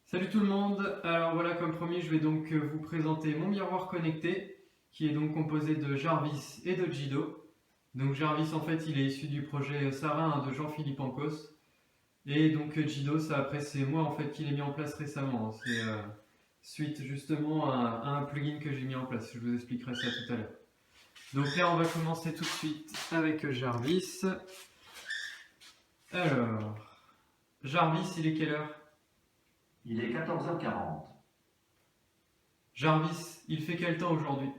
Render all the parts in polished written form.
Salut tout le monde, alors voilà comme promis je vais donc vous présenter mon miroir connecté qui est donc composé de Jarvis et de Jido. Donc Jarvis en fait il est issu du projet Sarin de Jean-Philippe Ancos et donc Jido ça après c'est moi en fait qui l'ai mis en place récemment. C'est suite justement à un plugin que j'ai mis en place, je vous expliquerai ça tout à l'heure. Donc là on va commencer tout de suite avec Jarvis. Alors, Jarvis il est quelle heure? Il est 14h40. Jarvis il fait quel temps aujourd'hui?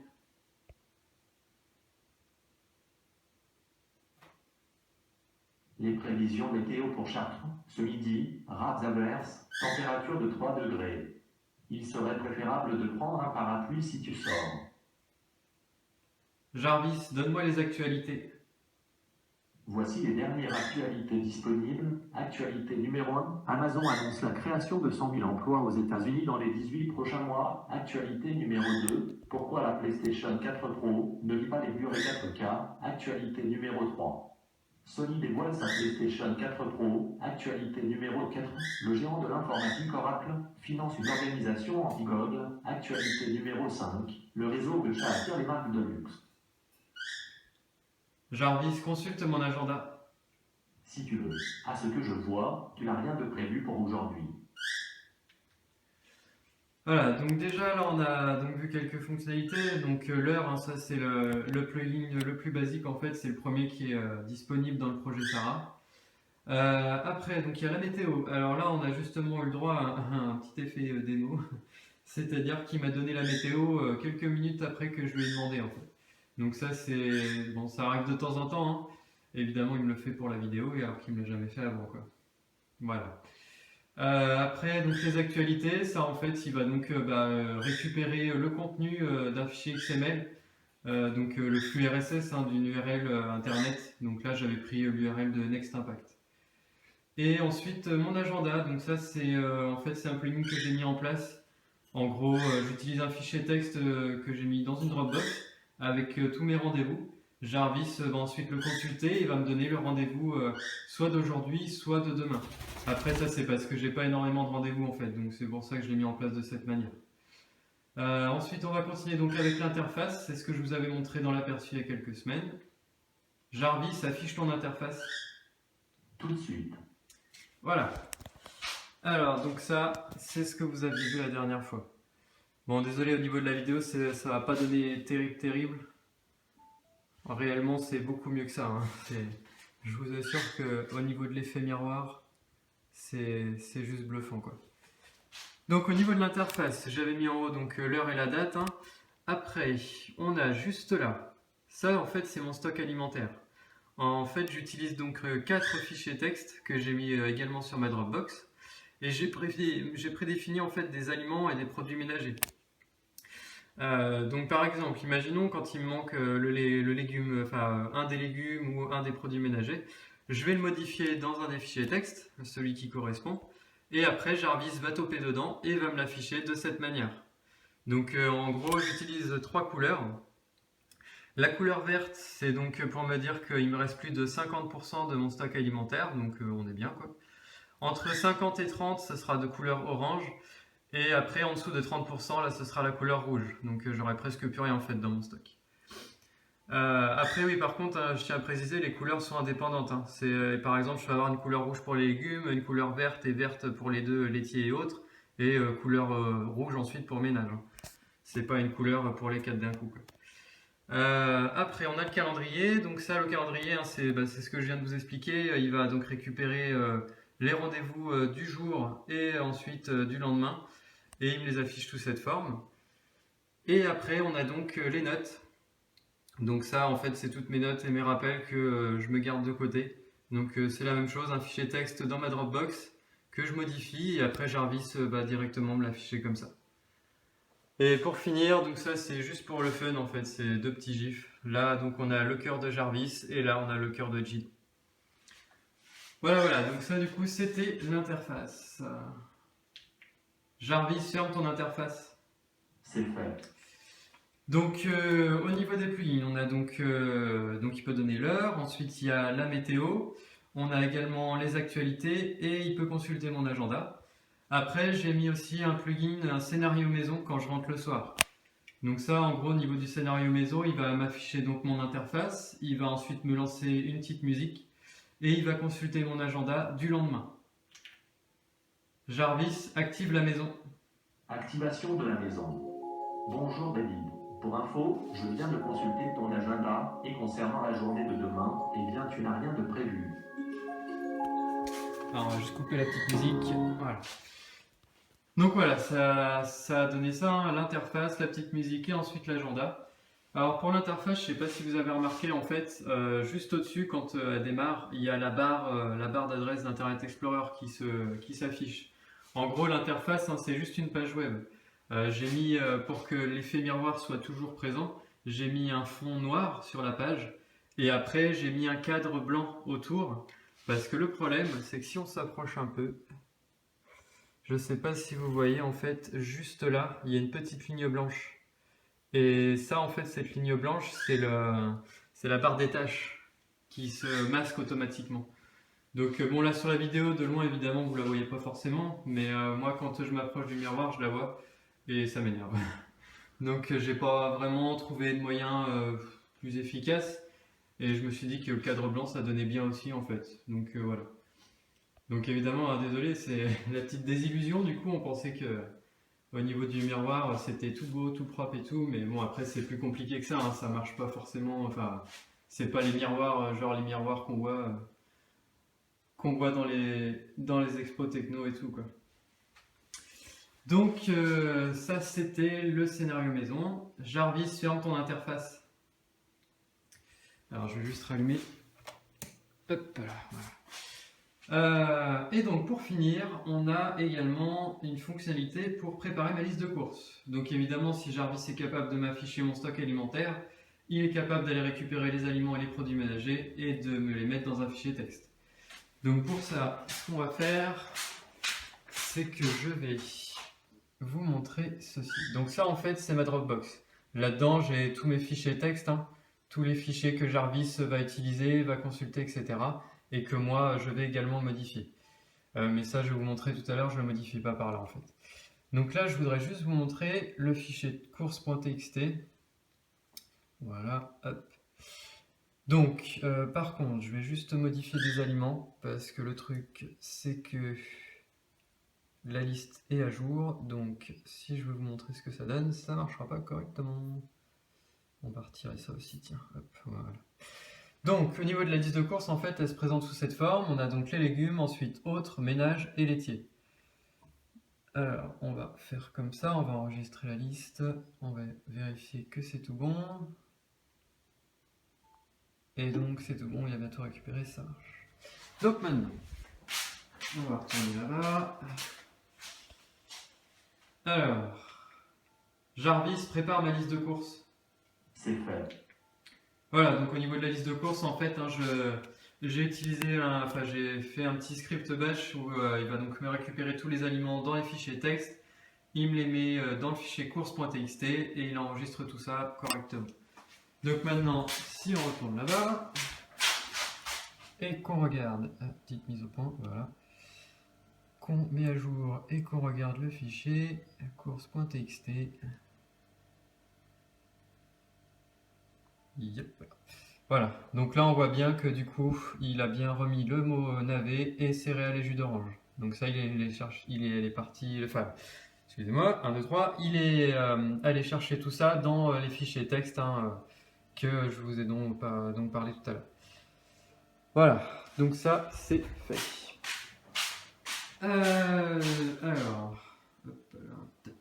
Les prévisions météo pour Chartres. Ce midi, rares averses, température de 3 degrés. Il serait préférable de prendre un parapluie si tu sors. Jarvis, donne-moi les actualités. Voici les dernières actualités disponibles. Actualité numéro 1. Amazon annonce la création de 100 000 emplois aux États-Unis dans les 18 prochains mois. Actualité numéro 2. Pourquoi la PlayStation 4 Pro ne lit pas les Blu-ray 4K. Actualité numéro 3. Sony dévoile sa PlayStation 4 Pro. Actualité numéro 4. Le géant de l'informatique Oracle finance une organisation anti-GOG. Actualité numéro 5. Le réseau de chat attire les marques de luxe. Jarvis, consulte mon agenda. Si tu veux. À ce que je vois, tu n'as rien de prévu pour aujourd'hui. Voilà, donc déjà là on a donc vu quelques fonctionnalités. Donc l'heure, hein, ça c'est le plugin le plus basique en fait, c'est le premier qui est disponible dans le projet Sarah. Après, donc il y a la météo. Alors là on a justement eu le droit à un petit effet démo, c'est-à-dire qu'il m'a donné la météo quelques minutes après que je lui ai demandé en fait. Donc ça c'est bon, ça arrive de temps en temps, hein. Évidemment il me le fait pour la vidéo et alors qu'il me l'a jamais fait avant quoi. Voilà. Après, donc les actualités, ça en fait, il va donc récupérer le contenu d'un fichier XML, donc le flux RSS hein, d'une URL internet. Donc là, j'avais pris l'URL de Next Impact. Et ensuite, mon agenda. Donc ça, c'est en fait, c'est un plugin que j'ai mis en place. En gros, j'utilise un fichier texte que j'ai mis dans une Dropbox avec tous mes rendez-vous. Jarvis va ensuite le consulter et va me donner le rendez-vous soit d'aujourd'hui, soit de demain. Après ça c'est parce que j'ai pas énormément de rendez-vous en fait, donc c'est pour ça que je l'ai mis en place de cette manière. Ensuite on va continuer donc avec l'interface, c'est ce que je vous avais montré dans l'aperçu il y a quelques semaines. Jarvis affiche ton interface. Tout de suite. Voilà. Alors donc ça c'est ce que vous aviez vu la dernière fois. Bon désolé au niveau de la vidéo ça va pas donner terrible. Réellement c'est beaucoup mieux que ça. Hein. Je vous assure qu'au niveau de l'effet miroir c'est juste bluffant quoi. Donc au niveau de l'interface, j'avais mis en haut donc l'heure et la date. Hein. Après, on a juste là. Ça en fait c'est mon stock alimentaire. En fait j'utilise donc 4 fichiers texte que j'ai mis également sur ma Dropbox. Et j'ai prédéfini en fait des aliments et des produits ménagers. Donc par exemple, imaginons quand il me manque le légume, enfin un des légumes ou un des produits ménagers, je vais le modifier dans un des fichiers texte, celui qui correspond, et après Jarvis va toper dedans et va me l'afficher de cette manière. Donc en gros, j'utilise 3 couleurs. La couleur verte, c'est donc pour me dire qu'il me reste plus de 50% de mon stock alimentaire, donc on est bien quoi. Entre 50 et 30, ce sera de couleur orange. Et après, en dessous de 30%, là, ce sera la couleur rouge. Donc, j'aurai presque plus rien en fait dans mon stock. Après, oui, par contre, je tiens à préciser, les couleurs sont indépendantes. Hein. Par exemple, je vais avoir une couleur rouge pour les légumes, une couleur verte et verte pour les deux laitiers et autres, et couleur rouge ensuite pour ménage. Hein. C'est pas une couleur pour les 4 d'un coup. Quoi. Après, on a le calendrier. Donc ça, le calendrier, hein, c'est ce que je viens de vous expliquer. Il va donc récupérer les rendez-vous du jour et ensuite du lendemain. Et il me les affiche sous cette forme. Et après, on a donc les notes. Donc ça, en fait, c'est toutes mes notes et mes rappels que je me garde de côté. Donc c'est la même chose, un fichier texte dans ma Dropbox que je modifie et après Jarvis va directement me l'afficher comme ça. Et pour finir, donc ça c'est juste pour le fun en fait, c'est 2 petits gifs. Là donc on a le cœur de Jarvis et là on a le cœur de Jido. Voilà, donc ça du coup c'était l'interface. Jarvis, ferme ton interface. C'est fait. Donc au niveau des plugins, on a donc il peut donner l'heure, ensuite il y a la météo, on a également les actualités et il peut consulter mon agenda. Après, j'ai mis aussi un plugin, un scénario maison quand je rentre le soir. Donc ça, en gros, au niveau du scénario maison, il va m'afficher donc mon interface, il va ensuite me lancer une petite musique et il va consulter mon agenda du lendemain. Jarvis, active la maison. Activation de la maison. Bonjour David. Pour info, je viens de consulter ton agenda et concernant la journée de demain, eh bien tu n'as rien de prévu. Alors, on va juste couper la petite musique. Voilà. Donc voilà, ça a donné ça, hein, l'interface, la petite musique et ensuite l'agenda. Alors pour l'interface, je ne sais pas si vous avez remarqué, en fait, juste au-dessus, quand elle démarre, il y a la barre d'adresse d'Internet Explorer qui s'affiche. En gros, l'interface, hein, c'est juste une page web. J'ai mis, pour que l'effet miroir soit toujours présent, j'ai mis un fond noir sur la page et après j'ai mis un cadre blanc autour parce que le problème, c'est que si on s'approche un peu, je ne sais pas si vous voyez, en fait, juste là, il y a une petite ligne blanche. Et ça, en fait, cette ligne blanche, c'est la barre des tâches qui se masque automatiquement. Donc bon, là sur la vidéo, de loin, évidemment, vous la voyez pas forcément, mais moi, quand je m'approche du miroir, je la vois et ça m'énerve. Donc j'ai pas vraiment trouvé de moyen plus efficace et je me suis dit que le cadre blanc, ça donnait bien aussi, en fait. Donc voilà. Donc évidemment, hein, désolé, c'est la petite désillusion. Du coup, on pensait que au niveau du miroir, c'était tout beau, tout propre et tout, mais bon, après, c'est plus compliqué que ça, hein, ça marche pas forcément. Enfin, c'est pas les miroirs, genre les miroirs qu'on voit dans les expos techno et tout, quoi. Donc, ça, c'était le scénario maison. Jarvis, ferme ton interface. Alors, je vais juste rallumer. Hop là, voilà. Et donc pour finir, on a également une fonctionnalité pour préparer ma liste de courses. Donc évidemment, si Jarvis est capable de m'afficher mon stock alimentaire, il est capable d'aller récupérer les aliments et les produits ménagers et de me les mettre dans un fichier texte. Donc pour ça, ce qu'on va faire, c'est que je vais vous montrer ceci. Donc ça, en fait, c'est ma Dropbox. Là-dedans, j'ai tous mes fichiers texte, hein, tous les fichiers que Jarvis va utiliser, va consulter, etc. et que moi je vais également modifier. Mais ça je vais vous montrer tout à l'heure, je ne le modifie pas par là en fait. Donc là je voudrais juste vous montrer le fichier course.txt. Voilà, hop. Donc par contre je vais juste modifier des aliments parce que le truc c'est que la liste est à jour. Donc si je veux vous montrer ce que ça donne, ça ne marchera pas correctement. On va retirer ça aussi, tiens, hop, voilà. Donc, au niveau de la liste de courses, en fait, elle se présente sous cette forme. On a donc les légumes, ensuite autres, ménage et laitier. Alors, on va faire comme ça, on va enregistrer la liste. On va vérifier que c'est tout bon. Et donc, c'est tout bon, il a bientôt récupéré, ça marche. Donc maintenant, on va retourner là-bas. Alors, Jarvis prépare ma liste de courses. C'est fait. Voilà, donc au niveau de la liste de courses, en fait, hein, j'ai fait un petit script bash où il va donc me récupérer tous les aliments dans les fichiers texte, il me les met dans le fichier course.txt et il enregistre tout ça correctement. Donc maintenant, si on retourne là-bas et qu'on regarde, petite mise au point, voilà, qu'on met à jour et qu'on regarde le fichier course.txt. Yep. Voilà, donc là on voit bien que du coup il a bien remis le mot navet et céréales et jus d'orange. Donc ça il est parti, enfin excusez-moi, 1, 2, 3, il est allé chercher tout ça dans les fichiers texte hein, que je vous ai donc parlé tout à l'heure. Voilà, donc ça c'est fait. Alors, hop là, tac.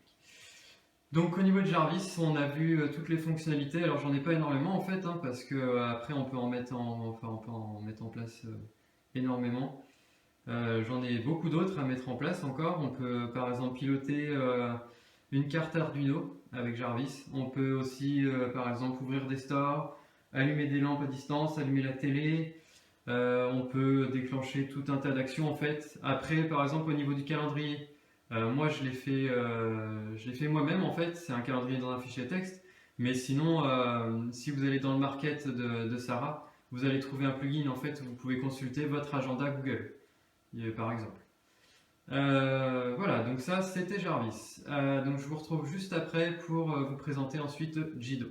Donc au niveau de Jarvis, on a vu toutes les fonctionnalités. Alors j'en ai pas énormément en fait, hein, parce que après on peut en mettre en place énormément. J'en ai beaucoup d'autres à mettre en place encore. On peut par exemple piloter une carte Arduino avec Jarvis. On peut aussi par exemple ouvrir des stores, allumer des lampes à distance, allumer la télé. On peut déclencher tout un tas d'actions en fait. Après par exemple au niveau du calendrier. Moi, je l'ai fait moi-même en fait. C'est un calendrier dans un fichier texte. Mais sinon, si vous allez dans le market de Sarah, vous allez trouver un plugin en fait où vous pouvez consulter votre agenda Google, par exemple. Voilà, donc ça c'était Jarvis. Donc je vous retrouve juste après pour vous présenter ensuite Jido.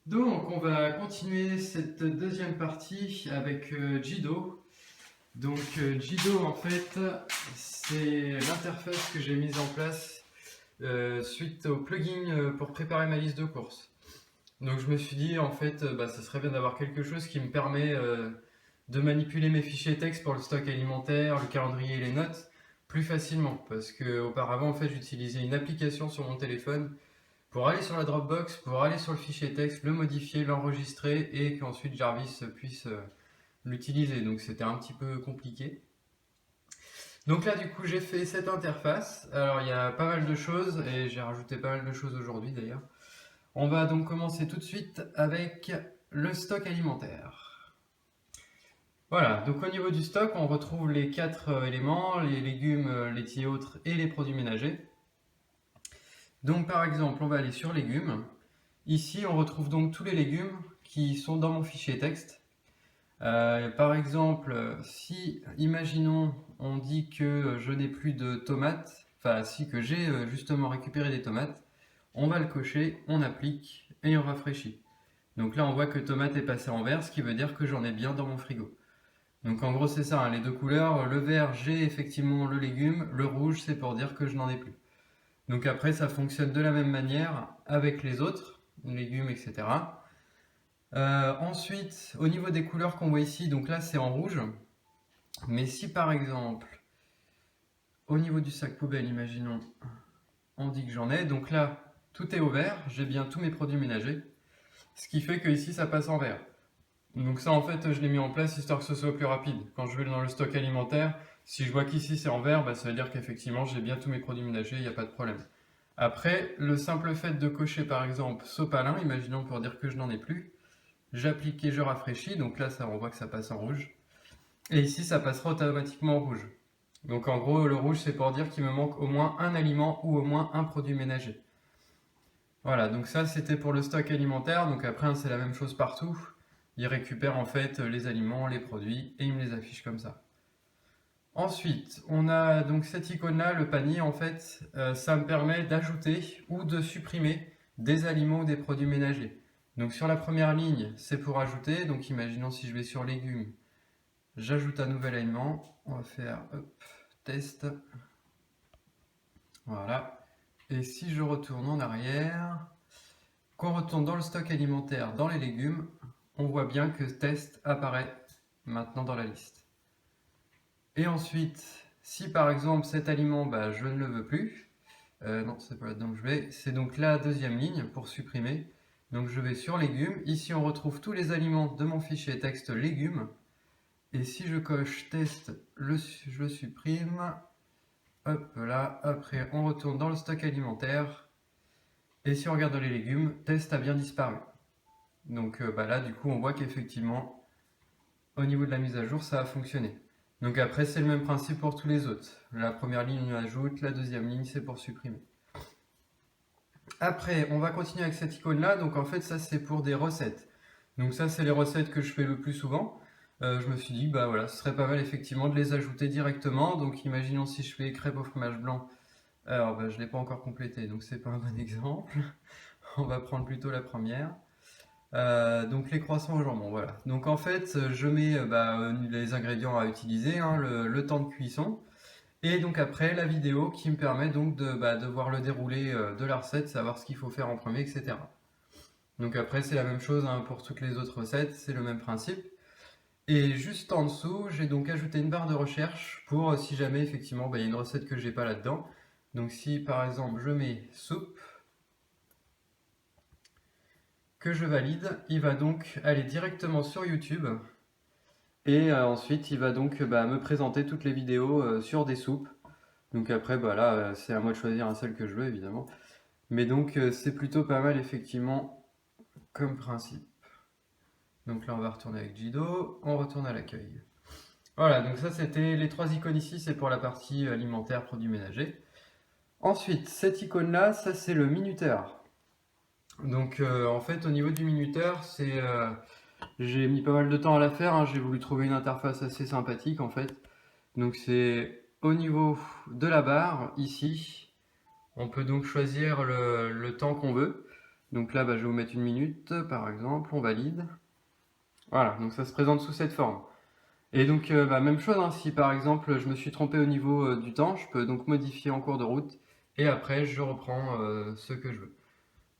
Donc on va continuer cette deuxième partie avec Jido. Donc Jido en fait c'est l'interface que j'ai mise en place suite au plugin pour préparer ma liste de courses. Donc je me suis dit en fait ça serait bien d'avoir quelque chose qui me permet de manipuler mes fichiers texte pour le stock alimentaire, le calendrier et les notes plus facilement. Parce que auparavant en fait j'utilisais une application sur mon téléphone pour aller sur la Dropbox, pour aller sur le fichier texte, le modifier, l'enregistrer et qu'ensuite Jarvis puisse l'utiliser. Donc c'était un petit peu compliqué. Donc là du coup j'ai fait cette interface. Alors il y a pas mal de choses et j'ai rajouté pas mal de choses aujourd'hui d'ailleurs. On va donc commencer tout de suite avec le stock alimentaire. Voilà, donc au niveau du stock, on retrouve les 4 éléments, les légumes, laitiers autres et les produits ménagers. Donc par exemple, on va aller sur légumes. Ici, on retrouve donc tous les légumes qui sont dans mon fichier texte. Par exemple, si, imaginons, on dit que je n'ai plus de tomates, enfin si que j'ai justement récupéré des tomates, on va le cocher, on applique et on rafraîchit. Donc là, on voit que tomate est passé en vert, ce qui veut dire que j'en ai bien dans mon frigo. Donc en gros, c'est ça, hein, les deux couleurs. Le vert, j'ai effectivement le légume. Le rouge, c'est pour dire que je n'en ai plus. Donc après, ça fonctionne de la même manière avec les autres légumes, etc. Ensuite, au niveau des couleurs qu'on voit ici, donc là, c'est en rouge. Mais si par exemple, au niveau du sac poubelle, imaginons, on dit que j'en ai. Donc là, tout est au vert. J'ai bien tous mes produits ménagers. Ce qui fait que ici, ça passe en vert. Donc ça en fait je l'ai mis en place histoire que ce soit plus rapide. Quand je vais dans le stock alimentaire, si je vois qu'ici c'est en vert, ça veut dire qu'effectivement j'ai bien tous mes produits ménagers, il n'y a pas de problème. Après, le simple fait de cocher par exemple sopalin, imaginons pour dire que je n'en ai plus, j'applique et je rafraîchis, donc là on voit que ça passe en rouge. Et ici ça passera automatiquement en rouge. Donc en gros le rouge c'est pour dire qu'il me manque au moins un aliment ou au moins un produit ménager. Voilà, donc ça c'était pour le stock alimentaire, donc après c'est la même chose partout. Il récupère en fait les aliments, les produits et il me les affiche comme ça. Ensuite, on a donc cette icône-là, le panier, en fait, ça me permet d'ajouter ou de supprimer des aliments ou des produits ménagers. Donc sur la première ligne, c'est pour ajouter. Donc imaginons si je vais sur légumes, j'ajoute un nouvel aliment. On va faire test. Voilà. Et si je retourne en arrière, qu'on retourne dans le stock alimentaire, dans les légumes, on voit bien que test apparaît maintenant dans la liste. Et ensuite, si par exemple cet aliment, je ne le veux plus, non, c'est pas là-dedans que je vais, c'est donc la deuxième ligne pour supprimer. Donc je vais sur légumes, ici on retrouve tous les aliments de mon fichier texte légumes. Et si je coche test, je le supprime. Hop là, après on retourne dans le stock alimentaire. Et si on regarde les légumes, test a bien disparu. Donc là, du coup, on voit qu'effectivement, au niveau de la mise à jour, ça a fonctionné. Donc après, c'est le même principe pour tous les autres. La première ligne, on ajoute, la deuxième ligne, c'est pour supprimer. Après, on va continuer avec cette icône-là. Donc en fait, ça, c'est pour des recettes. Donc ça, c'est les recettes que je fais le plus souvent. Je me suis dit, voilà, ce serait pas mal effectivement de les ajouter directement. Donc imaginons si je fais crêpes au fromage blanc. Alors, je ne l'ai pas encore complété, donc c'est pas un bon exemple. On va prendre plutôt la première. Donc les croissants au jambon, voilà. Donc en fait, je mets les ingrédients à utiliser, hein, le temps de cuisson, et donc après la vidéo qui me permet donc de voir le déroulé de la recette, savoir ce qu'il faut faire en premier, etc. Donc après c'est la même chose hein, pour toutes les autres recettes, c'est le même principe. Et juste en dessous, j'ai donc ajouté une barre de recherche pour si jamais effectivement il y a une recette que j'ai pas là-dedans. Donc si par exemple je mets soupe, que je valide, il va donc aller directement sur YouTube et ensuite il va donc me présenter toutes les vidéos sur des soupes. Donc après là c'est à moi de choisir celle que je veux évidemment. Mais donc c'est plutôt pas mal effectivement comme principe. Donc là on va retourner avec Jido, on retourne à l'accueil. Voilà, donc ça c'était les 3 icônes ici, c'est pour la partie alimentaire, produits ménagers. Ensuite, cette icône là, ça c'est le minuteur. Donc en fait au niveau du minuteur, j'ai mis pas mal de temps à la faire, hein. J'ai voulu trouver une interface assez sympathique en fait. Donc c'est au niveau de la barre, ici, on peut donc choisir le temps qu'on veut. Donc là, je vais vous mettre 1 minute, par exemple, on valide. Voilà, donc ça se présente sous cette forme. Et donc, même chose, hein, si par exemple je me suis trompé au niveau du temps, je peux donc modifier en cours de route et après je reprends ce que je veux.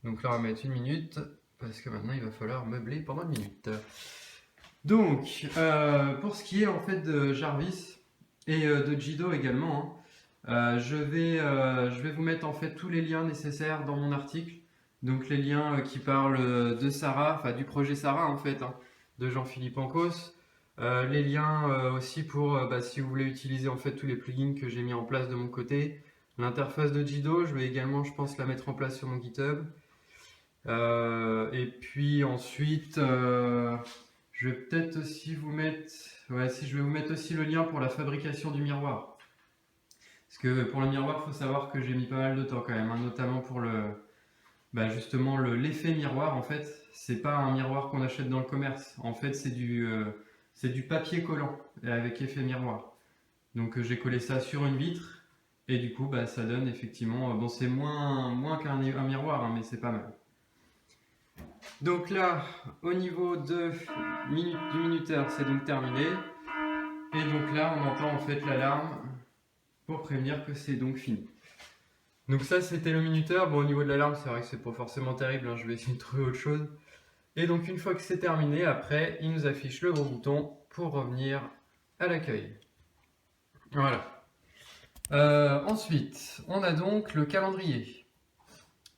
Donc là, on va mettre 1 minute parce que maintenant il va falloir meubler pendant 1 minute. Donc, pour ce qui est en fait de Jarvis et de Jido également, hein, je vais vous mettre en fait tous les liens nécessaires dans mon article. Donc les liens qui parlent de Sarah, enfin du projet Sarah en fait, hein, de Jean-Philippe Ancos. Les liens aussi pour si vous voulez utiliser en fait tous les plugins que j'ai mis en place de mon côté. L'interface de Jido, je vais également, je pense, la mettre en place sur mon GitHub. Et puis ensuite, je vais peut-être aussi vous mettre, si je vais vous mettre aussi le lien pour la fabrication du miroir. Parce que pour le miroir, il faut savoir que j'ai mis pas mal de temps quand même, hein, notamment pour justement l'effet miroir. En fait, c'est pas un miroir qu'on achète dans le commerce. En fait, c'est du papier collant avec effet miroir. Donc j'ai collé ça sur une vitre et du coup ça donne effectivement, bon c'est moins qu'un miroir, hein, mais c'est pas mal. Donc là, au niveau du minuteur, c'est donc terminé. Et donc là, on entend en fait l'alarme pour prévenir que c'est donc fini. Donc ça, c'était le minuteur. Bon, au niveau de l'alarme, c'est vrai que c'est pas forcément terrible, hein, je vais essayer de trouver autre chose. Et donc une fois que c'est terminé, après, il nous affiche le gros bouton pour revenir à l'accueil. Voilà. Ensuite, on a donc le calendrier.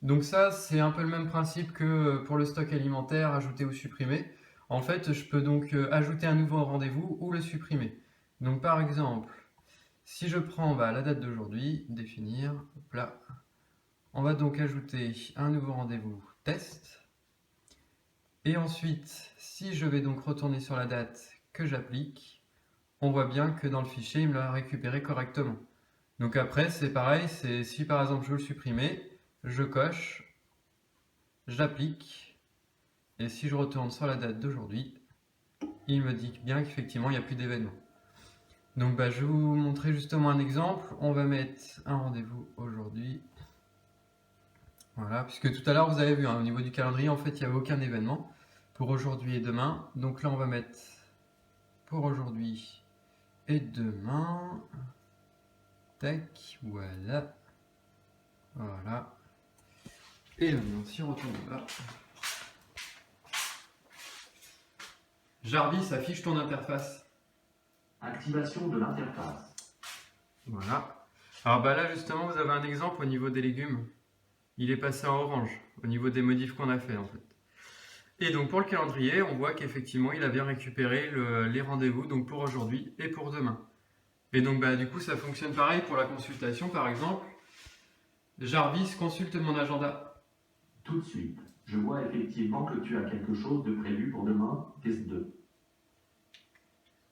Donc ça, c'est un peu le même principe que pour le stock alimentaire, ajouter ou supprimer. En fait, je peux donc ajouter un nouveau rendez-vous ou le supprimer. Donc par exemple, si je prends la date d'aujourd'hui, définir, hop là, on va donc ajouter un nouveau rendez-vous test. Et ensuite, si je vais donc retourner sur la date que j'applique, on voit bien que dans le fichier, il me l'a récupéré correctement. Donc après, c'est pareil, si par exemple je veux le supprimer, je coche, j'applique, et si je retourne sur la date d'aujourd'hui, il me dit bien qu'effectivement il n'y a plus d'événement. Donc je vais vous montrer justement un exemple. On va mettre un rendez-vous aujourd'hui. Voilà, puisque tout à l'heure vous avez vu, au niveau du calendrier, en fait il n'y avait aucun événement pour aujourd'hui et demain. Donc là on va mettre pour aujourd'hui et demain. Tac, voilà. Voilà. Et maintenant, si on retourne là. Jarvis affiche ton interface. Activation de l'interface. Voilà. Alors là justement vous avez un exemple au niveau des légumes. Il est passé en orange au niveau des modifs qu'on a fait en fait. Et donc pour le calendrier, on voit qu'effectivement il a bien récupéré les rendez-vous donc pour aujourd'hui et pour demain. Et donc du coup ça fonctionne pareil pour la consultation par exemple. Jarvis consulte mon agenda. Tout de suite, je vois effectivement que tu as quelque chose de prévu pour demain, test 2.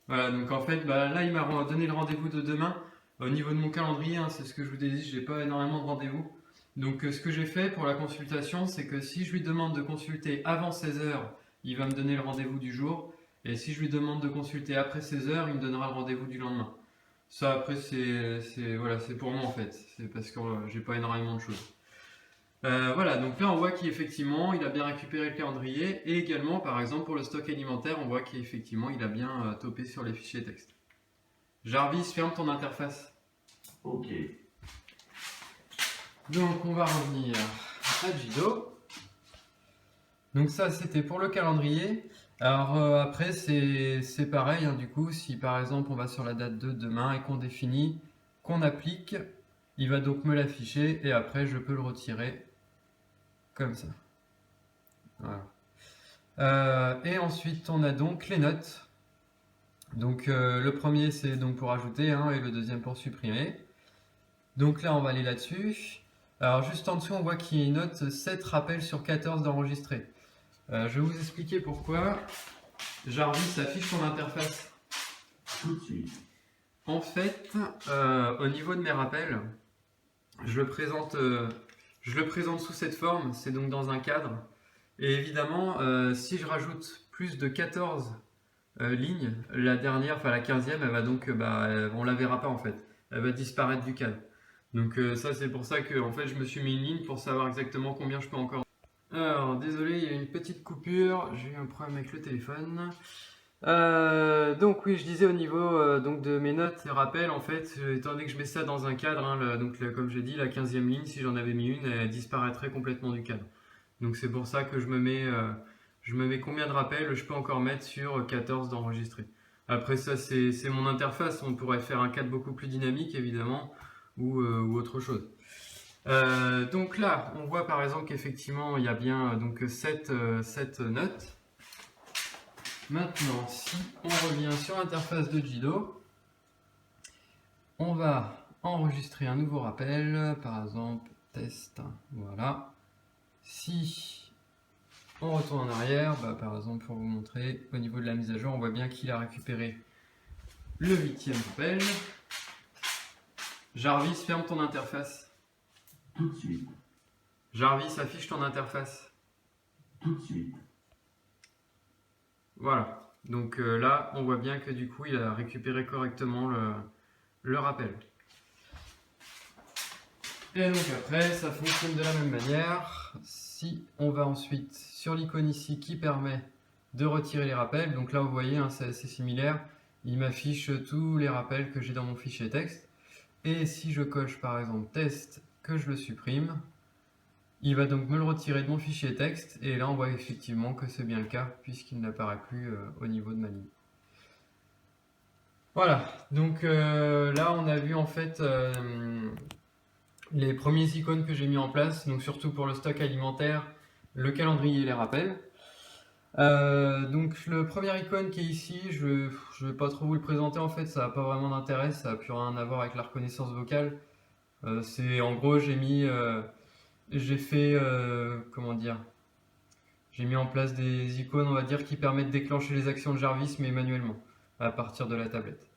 Voilà, donc en fait là il m'a donné le rendez-vous de demain. Au niveau de mon calendrier, c'est ce que je vous ai dit, j'ai pas énormément de rendez-vous. Donc ce que j'ai fait pour la consultation, c'est que si je lui demande de consulter avant 16h, il va me donner le rendez-vous du jour. Et si je lui demande de consulter après 16h, il me donnera le rendez-vous du lendemain. Ça après c'est pour moi en fait, c'est parce que j'ai pas énormément de choses. Voilà, donc là on voit qu'effectivement il a bien récupéré le calendrier et également par exemple pour le stock alimentaire, on voit qu'effectivement il a bien topé sur les fichiers texte. Jarvis, ferme ton interface. Ok. Donc on va revenir à Jido. Donc ça c'était pour le calendrier. Alors après c'est pareil, du coup si par exemple on va sur la date de demain et qu'on définit, qu'on applique, il va donc me l'afficher et après je peux le retirer comme ça. Voilà. Et ensuite on a donc les notes. Donc le premier c'est donc pour ajouter et le deuxième pour supprimer. Donc là on va aller là-dessus. Alors juste en dessous on voit qu'il y a une note 7 rappels sur 14 d'enregistrer. Je vais vous expliquer pourquoi. Jarvis affiche ton interface. Tout de suite. En fait, au niveau de mes rappels, je le présente sous cette forme, c'est donc dans un cadre. Et évidemment, si je rajoute plus de 14 lignes, la dernière, enfin la 15e, elle va donc, on la verra pas en fait. elle va disparaître du cadre. Donc ça c'est pour ça que en fait je me suis mis une ligne pour savoir exactement combien je peux encore. Alors désolé, il y a une petite coupure, j'ai eu un problème avec le téléphone. Donc oui, je disais au niveau donc de mes notes et rappels, en fait, étant donné que je mets ça dans un cadre, hein, comme j'ai dit, la 15e ligne, si j'en avais mis une, elle disparaîtrait complètement du cadre. Donc c'est pour ça que je me mets combien de rappels je peux encore mettre sur 14 d'enregistrer. Après ça, c'est mon interface, on pourrait faire un cadre beaucoup plus dynamique évidemment, ou autre chose. Donc là, on voit par exemple qu'effectivement, il y a bien donc 7 notes. Maintenant, si on revient sur l'interface de Jido, on va enregistrer un nouveau rappel, par exemple test, voilà. Si on retourne en arrière, par exemple pour vous montrer, au niveau de la mise à jour, on voit bien qu'il a récupéré le 8e rappel. Jarvis, ferme ton interface. Tout de suite. Jarvis, affiche ton interface. Tout de suite. Voilà, donc là on voit bien que du coup il a récupéré correctement le rappel. Et donc après ça fonctionne de la même manière. Si on va ensuite sur l'icône ici qui permet de retirer les rappels, donc là vous voyez hein, c'est assez similaire, il m'affiche tous les rappels que j'ai dans mon fichier texte. Et si je coche par exemple test, que je le supprime, il va donc me le retirer de mon fichier texte, et là on voit effectivement que c'est bien le cas, puisqu'il n'apparaît plus au niveau de ma ligne. Voilà, donc là on a vu en fait les premiers icônes que j'ai mis en place, donc surtout pour le stock alimentaire, le calendrier et les rappels. Donc le premier icône qui est ici, je ne vais pas trop vous le présenter en fait, ça n'a pas vraiment d'intérêt, ça n'a plus rien à voir avec la reconnaissance vocale. C'est en gros j'ai fait, comment dire, j'ai mis en place des icônes, on va dire, qui permettent de déclencher les actions de Jarvis, mais manuellement, à partir de la tablette.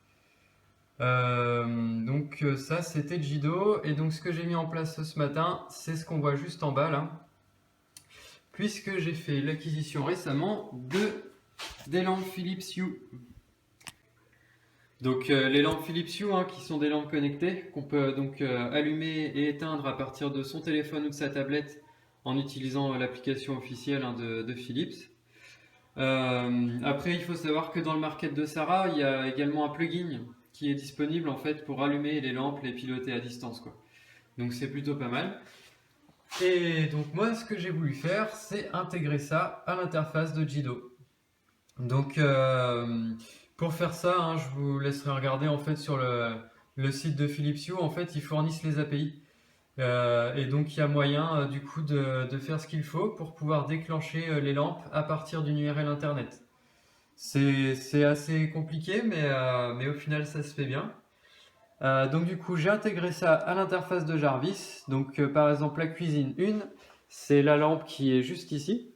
Donc ça, c'était Jido. Et donc ce que j'ai mis en place ce matin, c'est ce qu'on voit juste en bas, là. Puisque j'ai fait l'acquisition récemment des lampes Philips Hue. Donc les lampes Philips Hue, hein, qui sont des lampes connectées, qu'on peut donc allumer et éteindre à partir de son téléphone ou de sa tablette en utilisant l'application officielle hein, de Philips. Après, il faut savoir que dans le market de Sarah, il y a également un plugin qui est disponible en fait pour allumer les lampes, les piloter à distance, quoi. Donc c'est plutôt pas mal. Et donc moi, ce que j'ai voulu faire, c'est intégrer ça à l'interface de Jido. Donc pour faire ça, hein, je vous laisserai regarder en fait sur le site de Philips Hue. En fait, ils fournissent les API. Et donc il y a moyen du coup de faire ce qu'il faut pour pouvoir déclencher les lampes à partir d'une URL internet. C'est assez compliqué, mais au final ça se fait bien. Donc du coup j'ai intégré ça à l'interface de Jarvis. Donc par exemple la cuisine 1, c'est la lampe qui est juste ici.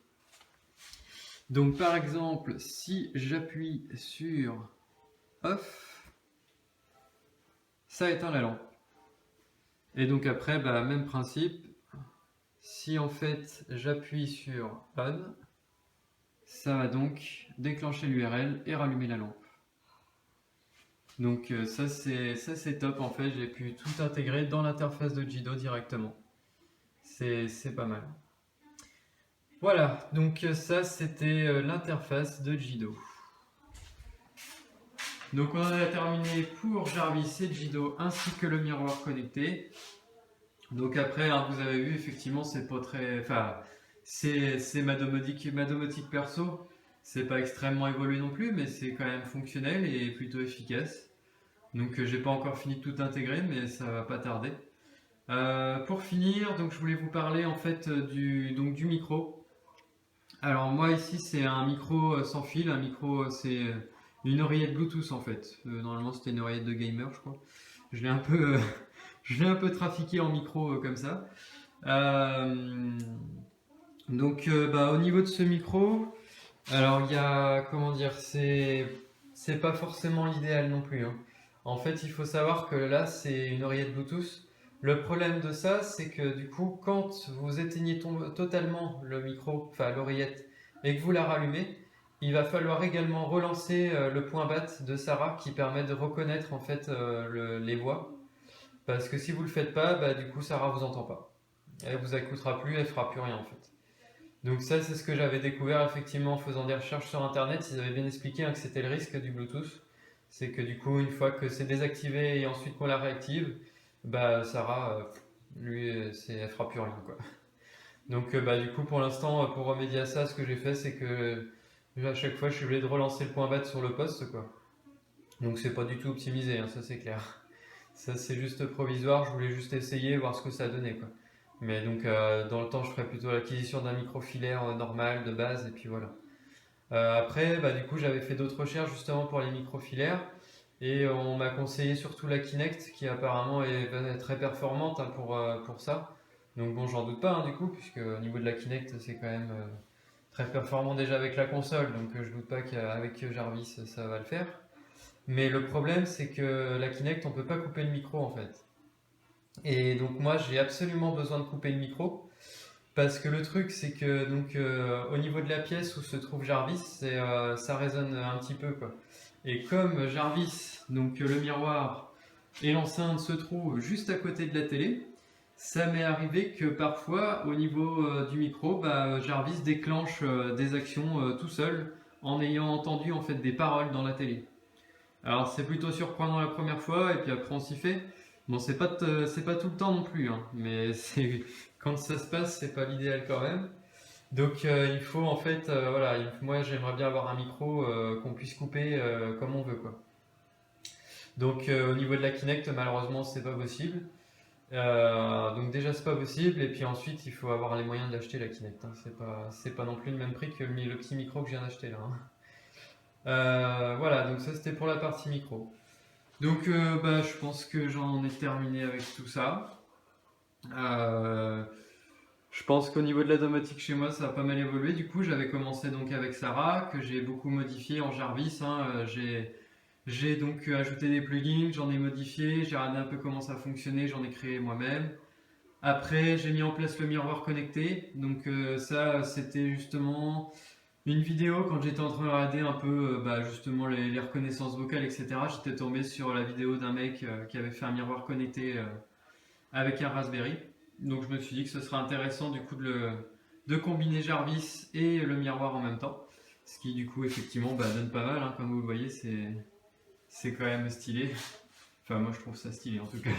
Donc par exemple si j'appuie sur off, ça éteint la lampe. Et donc après, même principe, si en fait j'appuie sur on, ça va donc déclencher l'URL et rallumer la lampe. Donc ça c'est top en fait, j'ai pu tout intégrer dans l'interface de Jido directement. C'est pas mal. Voilà, donc ça c'était l'interface de Jido. Donc on en a terminé pour Jarvis et Jido ainsi que le miroir connecté. Donc après, hein, vous avez vu, effectivement, c'est pas très... Enfin, c'est ma domotique perso. C'est pas extrêmement évolué non plus, mais c'est quand même fonctionnel et plutôt efficace. Donc j'ai pas encore fini de tout intégrer, mais ça va pas tarder. Pour finir, donc je voulais vous parler en fait du micro. Alors moi ici c'est un micro sans fil, un micro c'est une oreillette Bluetooth en fait. Normalement c'était une oreillette de gamer je crois. Je l'ai un peu... Je l'ai un peu trafiqué en micro comme ça. Donc au niveau de ce micro, alors il y a, comment dire, c'est pas forcément l'idéal non plus, hein. En fait, il faut savoir que là, c'est une oreillette Bluetooth. Le problème de ça, c'est que du coup, quand vous éteignez totalement le micro, enfin l'oreillette, et que vous la rallumez, il va falloir également relancer le point BAT de Sarah qui permet de reconnaître en fait les voix. Parce que si vous le faites pas, bah, du coup Sarah vous entend pas. Elle vous écoutera plus, elle fera plus rien en fait. Donc ça c'est ce que j'avais découvert effectivement en faisant des recherches sur internet. Ils avaient bien expliqué que c'était le risque du Bluetooth. C'est que du coup une fois que c'est désactivé et ensuite qu'on la réactive, bah Sarah, lui, elle fera plus rien quoi. Donc bah, du coup pour l'instant pour remédier à ça, ce que j'ai fait c'est que à chaque fois je suis obligé de relancer le point bat sur le poste quoi. Donc c'est pas du tout optimisé, hein, ça c'est clair. Ça c'est juste provisoire, je voulais juste essayer, voir ce que ça donnait quoi. Mais donc dans le temps je ferai plutôt l'acquisition d'un micro filaire normal de base et puis voilà. Après bah, du coup j'avais fait d'autres recherches justement pour les micro filaires et on m'a conseillé surtout la Kinect qui apparemment est très performante hein, pour ça. Donc bon j'en doute pas hein, du coup puisque au niveau de la Kinect c'est quand même très performant déjà avec la console donc je doute pas qu'avec Jarvis ça va le faire. Mais le problème, c'est que la Kinect, on peut pas couper le micro en fait. Et donc moi, j'ai absolument besoin de couper le micro parce que le truc, c'est que donc au niveau de la pièce où se trouve Jarvis, ça résonne un petit peu quoi. Et comme Jarvis, donc le miroir et l'enceinte se trouvent juste à côté de la télé, ça m'est arrivé que parfois, au niveau du micro, bah, Jarvis déclenche des actions tout seul en ayant entendu en fait des paroles dans la télé. Alors c'est plutôt surprenant la première fois et puis après on s'y fait. Bon c'est pas tout le temps non plus hein, mais c'est quand ça se passe c'est pas l'idéal quand même. Donc il faut en fait voilà moi j'aimerais bien avoir un micro qu'on puisse couper comme on veut quoi. Donc au niveau de la Kinect malheureusement c'est pas possible. Donc déjà c'est pas possible et puis ensuite il faut avoir les moyens de l'acheter la Kinect. Hein. C'est pas non plus le même prix que le petit micro que je viens d'acheter là. Hein. Voilà donc ça c'était pour la partie micro. Donc bah, je pense que j'en ai terminé avec tout ça. Euh, je pense qu'au niveau de la domotique chez moi, ça a pas mal évolué. Du coup, j'avais commencé donc avec Sarah, que j'ai beaucoup modifié en Jarvis. Hein. J'ai donc ajouté des plugins, j'en ai modifié, j'ai regardé un peu comment ça fonctionnait, j'en ai créé moi-même. Après, j'ai mis en place le miroir connecté. Donc ça, c'était justement une vidéo quand j'étais en train de regarder un peu bah, justement les reconnaissances vocales, etc. J'étais tombé sur la vidéo d'un mec qui avait fait un miroir connecté avec un Raspberry. Donc je me suis dit que ce serait intéressant du coup de combiner Jarvis et le miroir en même temps. Ce qui du coup effectivement bah, donne pas mal, hein, comme vous le voyez, c'est quand même stylé. Enfin moi je trouve ça stylé en tout cas.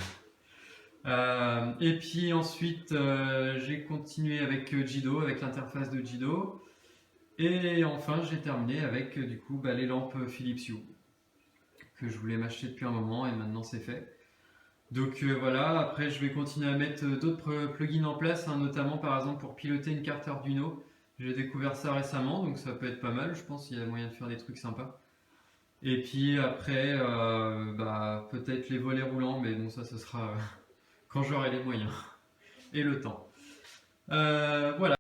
Et puis ensuite j'ai continué avec Jido, avec l'interface de Jido. Et enfin, j'ai terminé avec du coup bah, les lampes Philips Hue que je voulais m'acheter depuis un moment et maintenant c'est fait. Donc voilà, après je vais continuer à mettre d'autres plugins en place, hein, notamment par exemple pour piloter une carte Arduino. J'ai découvert ça récemment, donc ça peut être pas mal, je pense qu'il y a moyen de faire des trucs sympas. Et puis après, bah, peut-être les volets roulants, mais bon ça ce sera quand j'aurai les moyens et le temps. Voilà.